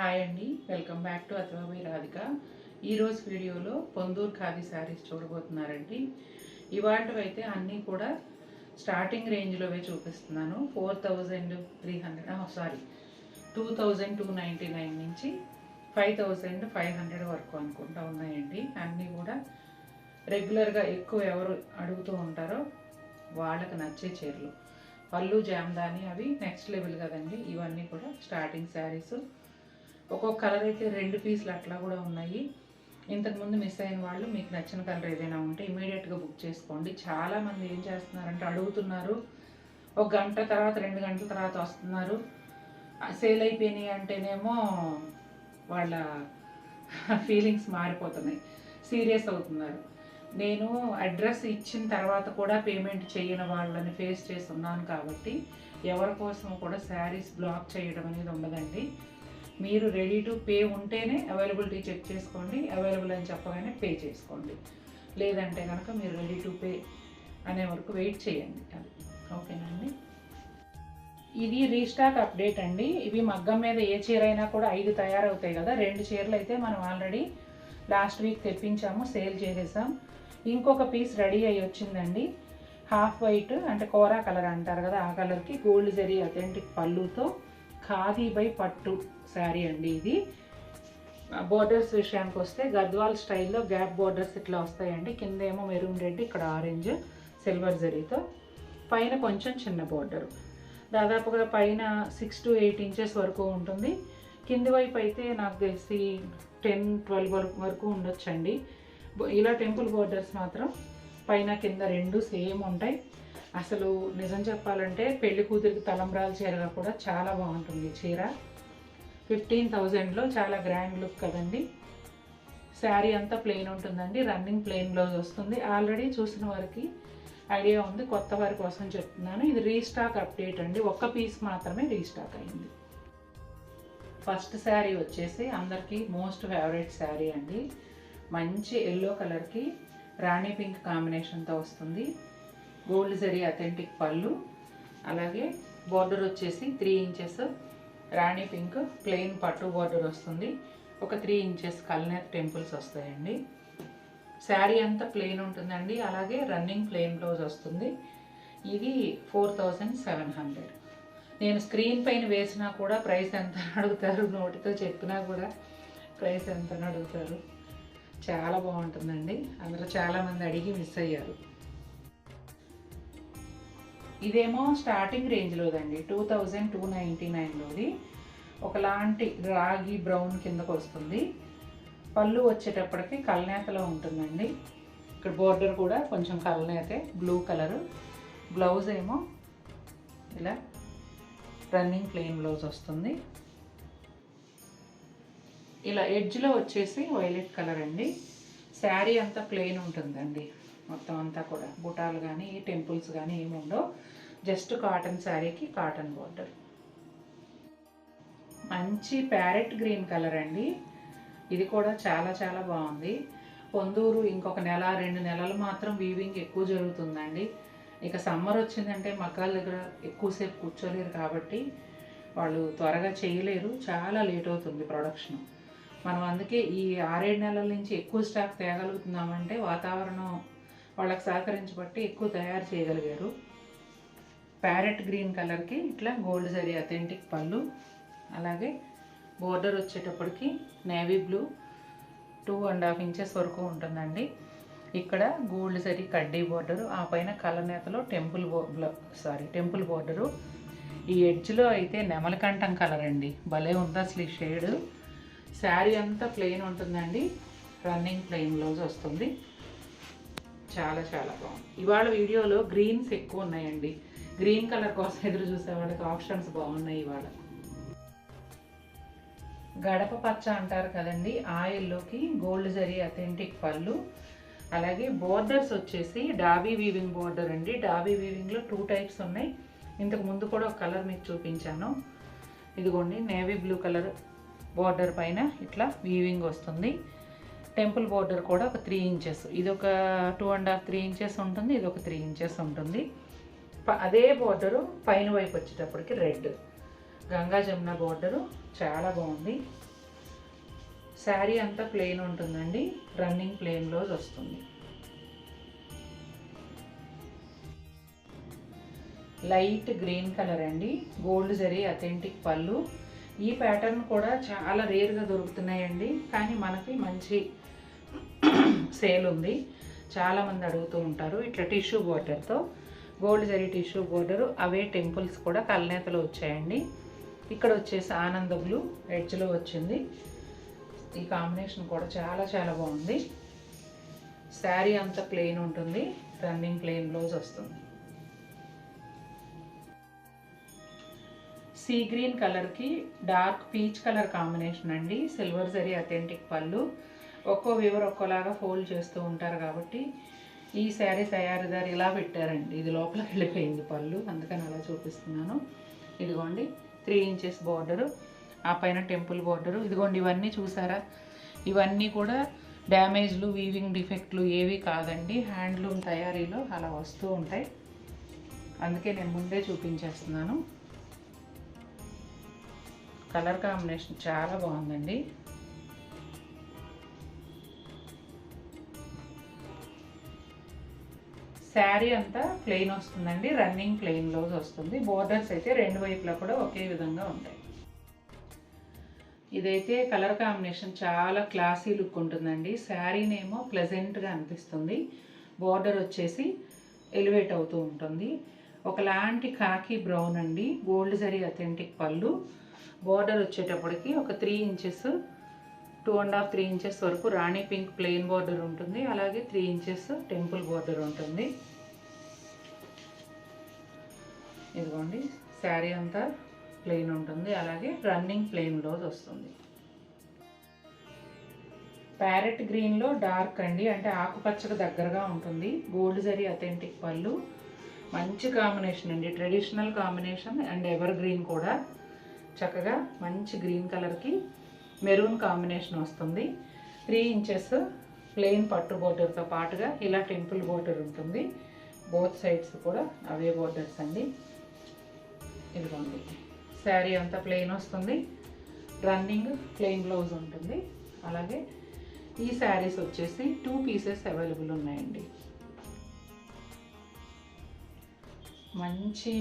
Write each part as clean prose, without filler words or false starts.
Hi అండి, welcome back to Atharva Radhika. ఈరోజు వీడియోలో పొందూరు ఖాదీ శారీస్ చూడబోతున్నారండి. ఇవాటివైతే అన్నీ కూడా స్టార్టింగ్ రేంజ్లోవే చూపిస్తున్నాను. 2299 నుంచి 5500 వరకు అనుకుంటా ఉన్నాయండి. అన్నీ కూడా రెగ్యులర్గా ఎక్కువ ఎవరు అడుగుతూ ఉంటారో వాళ్ళకి నచ్చే చీరలు. పళ్ళు జామ్దాని అవి నెక్స్ట్ లెవెల్ కదండి. ఇవన్నీ కూడా స్టార్టింగ్ శారీస్. ఒక్కొక్క కలర్ అయితే 2 పీసులు అట్లా కూడా ఉన్నాయి. ఇంతకుముందు మిస్ అయిన వాళ్ళు మీకు నచ్చిన కలర్ ఏదైనా ఉంటే ఇమీడియట్గా బుక్ చేసుకోండి. చాలామంది ఏం చేస్తున్నారంటే అడుగుతున్నారు, 1 గంట తర్వాత 2 గంటల తర్వాత వస్తున్నారు. సేల్ అయిపోయినాయి అంటేనేమో వాళ్ళ ఫీలింగ్స్ మారిపోతున్నాయి, సీరియస్ అవుతున్నారు. నేను అడ్రస్ ఇచ్చిన తర్వాత కూడా పేమెంట్ చేయని వాళ్ళని ఫేస్ చేసి ఉన్నాను కాబట్టి ఎవరి కోసం కూడా శారీస్ బ్లాక్ చేయడం అనేది ఉండదండి. మీరు రెడీ టు పే ఉంటేనే అవైలబిలిటీ చెక్ చేసుకోండి, అవైలబుల్ అని చెప్పగానే పే చేసుకోండి. లేదంటే కనుక మీరు రెడీ టు పే అనే వరకు వెయిట్ చేయండి. అది ఓకేనండి. ఇది రీస్టాక్ అప్డేట్ అండి. ఇవి మగ్గం మీద ఏ చీర అయినా కూడా 5 తయారవుతాయి కదా. 2 చీరలు అయితే మనం ఆల్రెడీ లాస్ట్ వీక్ తెప్పించాము, సేల్ చేసేసాం. ఇంకొక పీస్ రెడీ అయ్యి వచ్చిందండి. హాఫ్ వైట్ అంటే కోరా కలర్ అంటారు కదా, ఆ కలర్కి గోల్డ్ జరీ అథెంటిక్ పళ్ళుతో ఖాదీ బై పట్టు శారీ అండి. ఇది బోర్డర్స్ విషయానికి వస్తే గద్వాల్ స్టైల్లో గ్యాప్ బోర్డర్స్ ఇట్లా వస్తాయండి. కింద ఏమో మెరూన్ రెడ్, ఇక్కడ ఆరెంజ్ సిల్వర్ జరీతో, పైన కొంచెం చిన్న బోర్డరు. దాదాపుగా పైన 6 to 8 ఇంచెస్ వరకు ఉంటుంది. కింది వైపు అయితే నాకు తెలిసి 10-12 వరకు ఉండొచ్చండి. ఇలా టెంపుల్ బోర్డర్స్ మాత్రం పైన కింద 2 సేమ్ ఉంటాయి. అసలు నిజం చెప్పాలంటే పెళ్లి కూతురికి తలంబ్రాల చీరగా కూడా చాలా బాగుంటుంది చీర. 15,000లో చాలా గ్రాండ్ లుక్ కదండి. శారీ అంతా ప్లెయిన్ ఉంటుందండి. రన్నింగ్ ప్లెయిన్ బ్లౌజ్ వస్తుంది. ఆల్రెడీ చూసిన వారికి ఐడియా ఉంది, కొత్త వారి కోసం చెప్తున్నాను. ఇది రీస్టాక్ అప్డేట్ అండి. 1 పీస్ మాత్రమే రీస్టాక్ అయింది. ఫస్ట్ శారీ వచ్చేసి అందరికీ మోస్ట్ ఫేవరెట్ శారీ అండి. మంచి ఎల్లో కలర్కి రాణి పింక్ కాంబినేషన్తో వస్తుంది. గోల్డ్ జరీ అథెంటిక్ పళ్ళు, అలాగే బోర్డర్ వచ్చేసి 3 ఇంచెస్ రాణి పింక్ ప్లెయిన్ పట్టు బోర్డర్ వస్తుంది. ఒక 3 ఇంచెస్ కల్నేత్ టెంపుల్స్ వస్తాయండి. శారీ అంతా ప్లెయిన్ ఉంటుందండి. అలాగే రన్నింగ్ ప్లెయిన్ బ్లౌజ్ వస్తుంది. ఇది 4700. నేను స్క్రీన్ పైన వేసినా కూడా ప్రైస్ ఎంత అడుగుతారు, నోటితో చెప్పినా కూడా ప్రైస్ ఎంత అడుగుతారు. చాలా బాగుంటుందండి. అందరూ చాలామంది అడిగి మిస్ అయ్యారు. ఇదేమో స్టార్టింగ్ రేంజ్లోదండి, 2299లోది. ఒకలాంటి రాగి బ్రౌన్ కిందకు వస్తుంది. పళ్ళు వచ్చేటప్పటికి కల్నేతలో ఉంటుందండి. ఇక్కడ బోర్డర్ కూడా కొంచెం కల్నేతే, బ్లూ కలరు. బ్లౌజ్ ఏమో ఇలా రన్నింగ్ ప్లెయిన్ బ్లౌజ్ వస్తుంది. ఇలా ఎడ్జ్లో వచ్చేసి వైలెట్ కలర్ అండి. శారీ అంతా ప్లెయిన్ ఉంటుందండి. మొత్తం అంతా కూడా బుటాలు కానీ టెంపుల్స్ కానీ ఏమి ఉండవు. జస్ట్ కాటన్ శారీకి కాటన్ బోర్డర్. మంచి ప్యారెట్ గ్రీన్ కలర్ అండి. ఇది కూడా చాలా చాలా బాగుంది. పొందూరు ఇంకొక 1-2 నెలలు మాత్రం వీవింగ్ ఎక్కువ జరుగుతుందండి. ఇక సమ్మర్ వచ్చిందంటే మగ్గాల దగ్గర ఎక్కువసేపు కూర్చోలేరు కాబట్టి వాళ్ళు త్వరగా చేయలేరు, చాలా లేట్ అవుతుంది ప్రొడక్షన్. మనం అందుకే ఈ 6-7 నెలల నుంచి ఎక్కువ స్టాక్ తేగలుగుతున్నామంటే వాతావరణం వాళ్ళకి సహకరించబట్టి ఎక్కువ తయారు చేయగలిగారు. ప్యారెట్ గ్రీన్ కలర్కి ఇట్లా గోల్డ్ జరీ అథెంటిక్ పళ్ళు, అలాగే బోర్డర్ వచ్చేటప్పటికి నేవీ బ్లూ 2.5 ఇంచెస్ వరకు ఉంటుందండి. ఇక్కడ గోల్డ్ జరీ కడ్డీ బోర్డరు, ఆ పైన కలనేతలో టెంపుల్ బోర్డరు. ఈ ఎడ్జ్లో అయితే నెమలికంఠం కలర్ అండి, భలే ఉంది అసలు ఈ షేడ్. శారీ అంతా ప్లెయిన్ ఉంటుందండి. రన్నింగ్ ప్లెయిన్ బ్లౌజ్ వస్తుంది. చాలా చాలా బాగుంది. ఇవాళ వీడియోలో గ్రీన్స్ ఎక్కువ ఉన్నాయండి. గ్రీన్ కలర్ కోసం ఎదురు చూసే వాళ్ళకి ఆప్షన్స్ బాగున్నాయి ఇవాళ. గడప పచ్చ అంటారు కదండి, ఆ ఎల్లోకి గోల్డ్ జరీ అథెంటిక్ పళ్ళు, అలాగే బోర్డర్స్ వచ్చేసి డాబీ వీవింగ్ బోర్డర్ అండి. డాబీ వీవింగ్లో 2 టైప్స్ ఉన్నాయి. ఇంతకు ముందు కూడా ఒక కలర్ మీకు చూపించాను. ఇదిగోండి నేవీ బ్లూ కలర్ బోర్డర్ పైన ఇట్లా వీవింగ్ వస్తుంది. టెంపుల్ బోర్డర్ కూడా ఒక 3 ఇంచెస్, ఇది ఒక 2.5-3 ఇంచెస్ ఉంటుంది, ఇది ఒక 3 ఇంచెస్ ఉంటుంది. అదే బోర్డరు పైన వైపు వచ్చేటప్పటికి రెడ్ గంగా జమున బోర్డరు చాలా బాగుంది. శారీ అంతా ప్లెయిన్ ఉంటుందండి, రన్నింగ్ ప్లెయిన్ బ్లౌజ్ వస్తుంది. లైట్ గ్రీన్ కలర్ అండి, గోల్డ్ జరీ అథెంటిక్ పళ్ళు. ఈ ప్యాటర్న్ కూడా చాలా రేర్గా దొరుకుతున్నాయండి, కానీ మనకి మంచి సేల్ ఉంది. చాలామంది అడుగుతూ ఉంటారు. ఇట్లా టిష్యూ బోర్డర్తో, గోల్డ్ జరీ టిష్యూ బోర్డరు, అవే టెంపుల్స్ కూడా కల్నేతలో వచ్చాయండి. ఇక్కడ వచ్చేసి ఆనంద బ్లూ ఎడ్జ్లో వచ్చింది. ఈ కాంబినేషన్ కూడా చాలా చాలా బాగుంది. శారీ అంతా ప్లెయిన్ ఉంటుంది, రన్నింగ్ ప్లెయిన్ బ్లౌజ్ వస్తుంది. సీ గ్రీన్ కలర్కి డార్క్ పీచ్ కలర్ కాంబినేషన్ అండి. సిల్వర్ జరీ అథెంటిక్ పళ్ళు. ఒక్కో వ్యూవర్ ఒక్కోలాగా ఫోల్డ్ చేస్తూ ఉంటారు కాబట్టి ఈ శారీ తయారీదారు ఇలా పెట్టారండి. ఇది లోపలికి వెళ్ళిపోయింది పళ్ళు, అందుకని అలా చూపిస్తున్నాను. ఇదిగోండి 3 ఇంచెస్ బార్డరు, ఆ పైన టెంపుల్ బార్డరు. ఇదిగోండి ఇవన్నీ చూసారా, ఇవన్నీ కూడా డ్యామేజ్లు, వీవింగ్ డిఫెక్ట్లు ఏవి కాదండి. హ్యాండ్లూమ్ తయారీలో అలా వస్తూ ఉంటాయి, అందుకే నేను ముందే చూపించేస్తున్నాను. కలర్ కాంబినేషన్ చాలా బాగుందండి. శారీ అంతా ప్లెయిన్ వస్తుందండి, రన్నింగ్ ప్లెయిన్ బ్లౌజ్ వస్తుంది. బోర్డర్స్ అయితే రెండు వైపులా కూడా ఒకే విధంగా ఉంటాయి. ఇదైతే కలర్ కాంబినేషన్ చాలా క్లాసీ లుక్ ఉంటుందండి. శారీనేమో ప్లెజెంట్గా అనిపిస్తుంది, బోర్డర్ వచ్చేసి ఎలివేట్ అవుతూ ఉంటుంది. ఒకలాంటి కాకి బ్రౌన్ అండి, గోల్డ్ జరీ అథెంటిక్ పళ్ళు. బోర్డర్ వచ్చేటప్పటికి ఒక 3 ఇంచెస్, 2.5-3 ఇంచెస్ వరకు రాణి పింక్ ప్లెయిన్ బార్డర్ ఉంటుంది. అలాగే 3 ఇంచెస్ టెంపుల్ బార్డర్ ఉంటుంది. ఇదిగోండి శారీ అంతా ప్లెయిన్ ఉంటుంది, అలాగే రన్నింగ్ ప్లెయిన్ బ్లౌజ్ వస్తుంది. ప్యారెట్ గ్రీన్లో డార్క్ అండి, అంటే ఆకుపచ్చకు దగ్గరగా ఉంటుంది. గోల్డ్ జరీ అథెంటిక్ పళ్ళు. మంచి కాంబినేషన్ అండి, traditional combination and ever green కూడా. చక్కగా మంచి గ్రీన్ కలర్కి మెరూన్ కాంబినేషన్ వస్తుంది. 3 ఇంచెస్ ప్లెయిన్ పట్టు బోర్డర్తో పాటుగా ఇలా టెంపుల్ బోర్డర్ ఉంటుంది. బోత్ సైడ్స్ కూడా అవే బోర్డర్స్ అండి. ఇదిగోండి శారీ అంతా ప్లెయిన్ వస్తుంది, రన్నింగ్ ప్లెయిన్ బ్లౌజ్ ఉంటుంది. అలాగే ఈ శారీస్ వచ్చేసి 2 పీసెస్ అవైలబుల్ ఉన్నాయండి. మంచి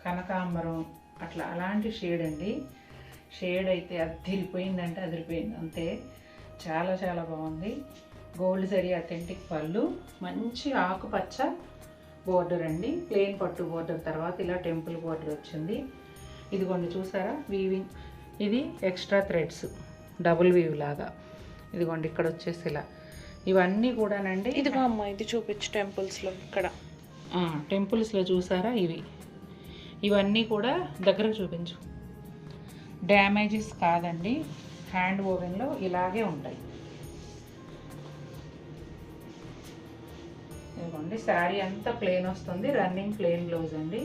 కనకాంబరం అట్లా అలాంటి షేడ్ అండి. షేడ్ అయితే అదిరిపోయిందంటే అదిరిపోయింది అంతే, చాలా చాలా బాగుంది. గోల్డ్ జరీ అథెంటిక్ పళ్ళు, మంచి ఆకుపచ్చ బోర్డర్ అండి, ప్లెయిన్ పట్టు బోర్డర్ తర్వాత ఇలా టెంపుల్ బోర్డర్ వచ్చింది. ఇదిగోండి చూసారా వీవింగ్, ఇది ఎక్స్ట్రా థ్రెడ్స్ డబుల్ వీవ్ లాగా. ఇదిగోండి ఇక్కడ వచ్చేసి ఇలా ఇవన్నీ కూడానండి. ఇదిగో అమ్మ, ఇది చూపించు టెంపుల్స్లో. ఇక్కడ టెంపుల్స్లో చూసారా ఇవన్నీ కూడా దగ్గరకు చూపించు. డ్యామేజెస్ కాదండి, హ్యాండ్ ఓవెన్లో ఇలాగే ఉంటాయి. ఇదిగోండి శారీ అంతా ప్లెయిన్ వస్తుంది, రన్నింగ్ ప్లెయిన్ బ్లౌజ్ అండి.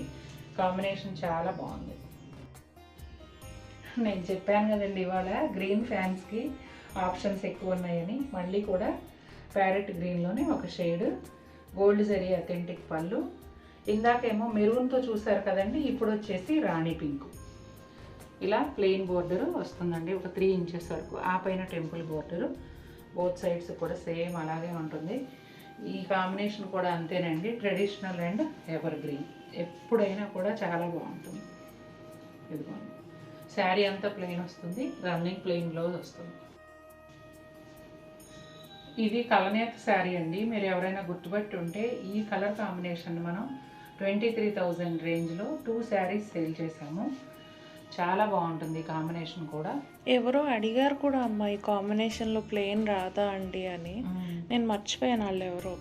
కాంబినేషన్ చాలా బాగుంది. నేను చెప్పాను కదండి ఇవాళ గ్రీన్ ఫ్యాన్స్కి ఆప్షన్స్ ఎక్కువ ఉన్నాయని. మళ్ళీ కూడా ప్యారెట్ గ్రీన్లోనే ఒక షేడ్, గోల్డ్ జరీ అథెంటిక్ పళ్ళు. ఇందాకేమో మెరూన్తో చూసారు కదండి, ఇప్పుడు వచ్చేసి రాణి పింక్. ఇలా ప్లెయిన్ బోర్డరు వస్తుందండి, ఒక 3 ఇంచెస్ వరకు. ఆ పైన టెంపుల్ బోర్డరు, బోత్ సైడ్స్ కూడా సేమ్ అలాగే ఉంటుంది. ఈ కాంబినేషన్ కూడా అంతేనండి, ట్రెడిషనల్ అండ్ ఎవర్ గ్రీన్. ఎప్పుడైనా కూడా చాలా బాగుంటుంది. ఇదిగోండి శారీ అంతా ప్లెయిన్ వస్తుంది, రన్నింగ్ ప్లెయిన్ బ్లౌజ్ వస్తుంది. ఇది కలనేత శారీ అండి. మీరు ఎవరైనా గుర్తుపట్టి ఉంటే ఈ కలర్ కాంబినేషన్ మనం 23,000 రేంజ్లో 2 శారీస్ సేల్ చేసాము. చాలా బాగుంటుంది ఈ కాంబినేషన్ కూడా. ఎవరో అడిగారు కూడా అమ్మ, ఈ కాంబినేషన్లో ప్లెయిన్ రాదా అండి అని. నేను మర్చిపోయాను వాళ్ళు ఎవరో.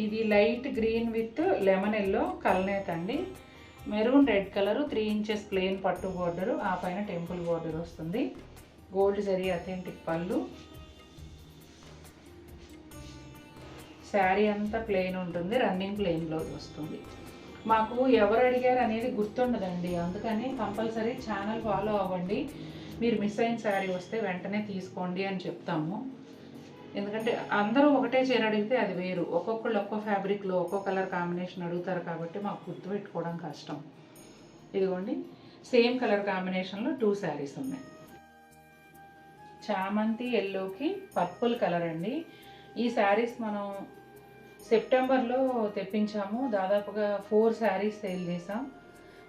ఇది light green with lemon yellow కలనేత అండి. Maroon red colour, 3 inches plain pattu border, ఆ పైన టెంపుల్ బోర్డర్ వస్తుంది. గోల్డ్ జరీ అథెంటిక్ పళ్ళు. శారీ అంతా ప్లెయిన్ ఉంటుంది, రన్నింగ్ ప్లెయిన్ బ్లౌజ్ వస్తుంది. మాకు ఎవరు అడిగారు అనేది గుర్తుండదండి, అందుకని కంపల్సరీ ఛానల్ ఫాలో అవ్వండి. మీరు మిస్ అయిన శారీ వస్తే వెంటనే తీసుకోండి అని చెప్తాము. ఎందుకంటే అందరూ ఒకటే చీర అడిగితే అది వేరు, ఒక్కొక్కళ్ళు ఒక్కో ఫ్యాబ్రిక్లో ఒక్కో కలర్ కాంబినేషన్ అడుగుతారు కాబట్టి మాకు గుర్తుపెట్టుకోవడం కష్టం. ఇదిగోండి సేమ్ కలర్ కాంబినేషన్లో 2 శారీస్ ఉన్నాయి. చామంతి ఎల్లోకి పర్పుల్ కలర్ అండి. ఈ శారీస్ మనం సెప్టెంబర్లో తెప్పించాము. దాదాపుగా 4 శారీస్ సేల్ చేసాం.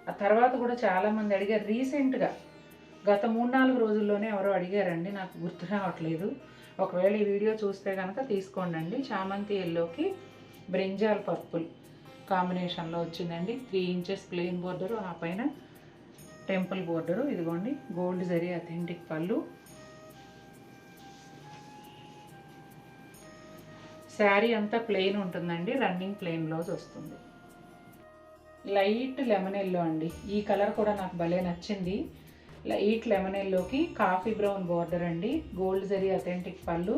ఆ తర్వాత కూడా చాలామంది అడిగారు. రీసెంట్గా గత 3-4 రోజుల్లోనే ఎవరో అడిగారండి, నాకు గుర్తు రావట్లేదు. ఒకవేళ ఈ వీడియో చూస్తే కనుక తీసుకోండి. చామంతి ఎల్లోకి బ్రింజాల్ పర్పుల్ కాంబినేషన్లో వచ్చిందండి. 3 ఇంచెస్ ప్లెయిన్ బోర్డరు, ఆ పైన టెంపుల్ బోర్డరు. ఇదిగోండి గోల్డ్ జరీ అథెంటిక్ పళ్ళు. శారీ అంతా ప్లెయిన్ ఉంటుందండి. రన్నింగ్ ప్లెయిన్ బ్లౌజ్ వస్తుంది. లైట్ లెమన్ ఎల్లో అండి. ఈ కలర్ కూడా నాకు భలే నచ్చింది. లైట్ లెమన్ ఎల్లోకి కాఫీ బ్రౌన్ బోర్డర్ అండి. గోల్డ్ జరీ అథెంటిక్ పళ్ళు,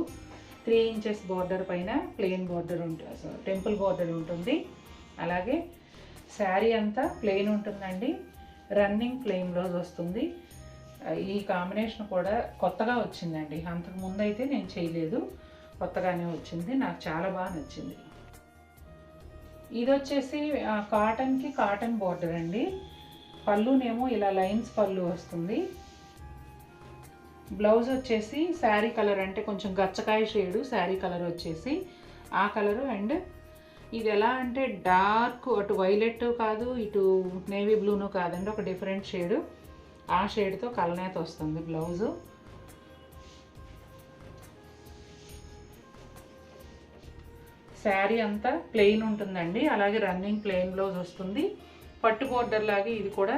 3 ఇంచెస్ బోర్డర్ పైన ప్లెయిన్ బోర్డర్ ఉంటుంది, టెంపుల్ బోర్డర్ ఉంటుంది. అలాగే శారీ అంతా ప్లెయిన్ ఉంటుందండి. రన్నింగ్ ప్లెయిన్ బ్లౌజ్ వస్తుంది. ఈ కాంబినేషన్ కూడా కొత్తగా వచ్చిందండి. అంతకుముందు అయితే నేను చేయలేదు, కొత్తగానే వచ్చింది. నాకు చాలా బాగా నచ్చింది. ఇది వచ్చేసి కాటన్కి కాటన్ బోర్డర్ అండి. పళ్ళునేమో ఇలా లైన్స్ పళ్ళు వస్తుంది. బ్లౌజ్ వచ్చేసి శారీ కలర్ అంటే కొంచెం గచ్చకాయ షేడు శారీ కలర్ వచ్చేసి ఆ కలరు. అండ్ ఇది ఎలా అంటే డార్క్, అటు వైలెట్ కాదు, ఇటు నేవీ బ్లూను కాదండి, ఒక డిఫరెంట్ షేడు. ఆ షేడ్తో కలనేత వస్తుంది బ్లౌజు. శారీ అంతా ప్లెయిన్ ఉంటుందండి. అలాగే రన్నింగ్ ప్లెయిన్ బ్లౌజ్ వస్తుంది. పట్టు బోర్డర్ లాగే ఇది కూడా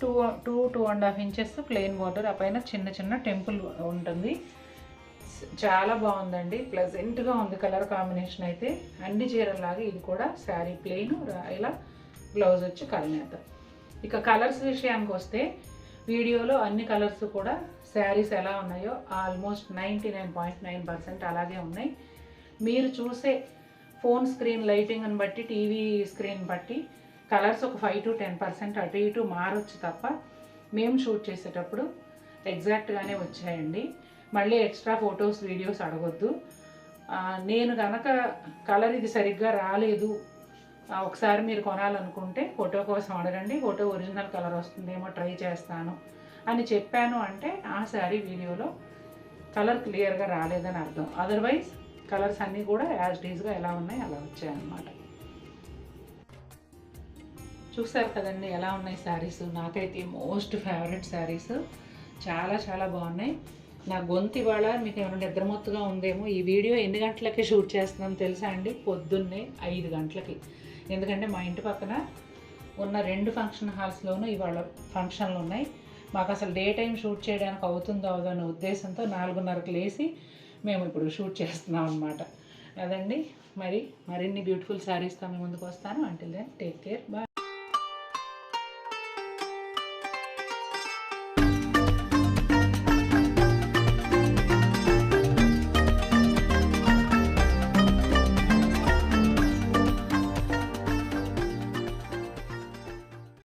2.5 ఇంచెస్ ప్లెయిన్ బోర్డర్, ఆ పైన చిన్న చిన్న టెంపుల్ ఉంటుంది. చాలా బాగుందండి. ప్లెజెంట్గా ఉంది కలర్ కాంబినేషన్ అయితే. అన్ని చీరల్లాగా ఇది కూడా శారీ ప్లెయిన్, ఇలా బ్లౌజ్ వచ్చి కలనేత. ఇక కలర్స్ విషయానికి వస్తే వీడియోలో అన్ని కలర్స్ కూడా శారీస్ ఎలా ఉన్నాయో ఆల్మోస్ట్ 99.9% అలాగే ఉన్నాయి. మీరు చూసే ఫోన్ స్క్రీన్ లైటింగ్ని బట్టి, టీవీ స్క్రీన్ బట్టి కలర్స్ ఒక 5 to 10% అటు ఇటు మారొచ్చు తప్ప మేము షూట్ చేసేటప్పుడు ఎగ్జాక్ట్గానే వచ్చాయండి. మళ్ళీ ఎక్స్ట్రా ఫొటోస్ వీడియోస్ అడగొద్దు. నేను కనుక కలర్ ఇది సరిగ్గా రాలేదు, ఒకసారి మీరు కొనాలనుకుంటే ఫోటో కోసం అడగండి. ఫోటో ఒరిజినల్ కలర్ వస్తుందేమో ట్రై చేస్తాను అని చెప్పాను అంటే ఆ శారీ వీడియోలో కలర్ క్లియర్గా రాలేదని అర్థం. అదర్వైజ్ కలర్స్ అన్నీ కూడా యాజ్ డీజ్గా ఎలా ఉన్నాయి అలా వచ్చాయన్నమాట. చూసారు కదండి ఎలా ఉన్నాయి శారీస్. నాకైతే మోస్ట్ ఫేవరెట్ శారీస్. చాలా చాలా బాగున్నాయి. నా గొంతు ఇవాళ మీకు ఏమైనా నిద్రమొత్తుగా ఉందేమో. ఈ వీడియో ఎన్ని గంటలకి షూట్ చేస్తున్నాం తెలుసా అండి? పొద్దున్నే 5 గంటలకి. ఎందుకంటే మా ఇంటి పక్కన ఉన్న 2 ఫంక్షన్ హాల్స్లోనూ ఇవాళ ఫంక్షన్లు ఉన్నాయి. మాకు అసలు డే టైం షూట్ చేయడానికి అవుతుందో అవదో అనే ఉద్దేశంతో 4:30కి లేచి మేము ఇప్పుడు షూట్ చేస్తున్నాం అన్నమాట. అదండి. మరిన్ని బ్యూటిఫుల్ శారీస్తో మీ ముందుకు వస్తాను. Until then take care, bye.